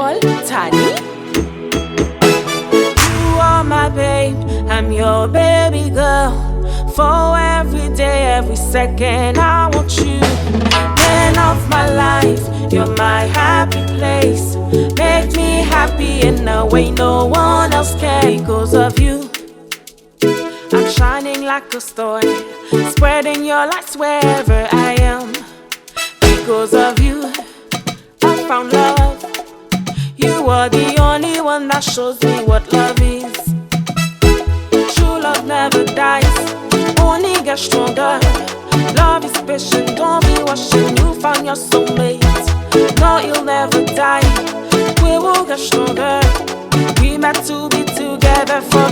Oltanie. You are my babe, I'm your baby girl. For every day, every second, I want you. Man of my life, you're my happy place. Make me happy in a way no one else can. Because of you, I'm shining like a star, spreading your lights wherever I am. Because of you, I found love. You are the only one that shows me what love is. True love never dies, only gets stronger. Love is patient, don't be rushing. You found your soulmate, no, you'll never die. We will get stronger. We meant to be together for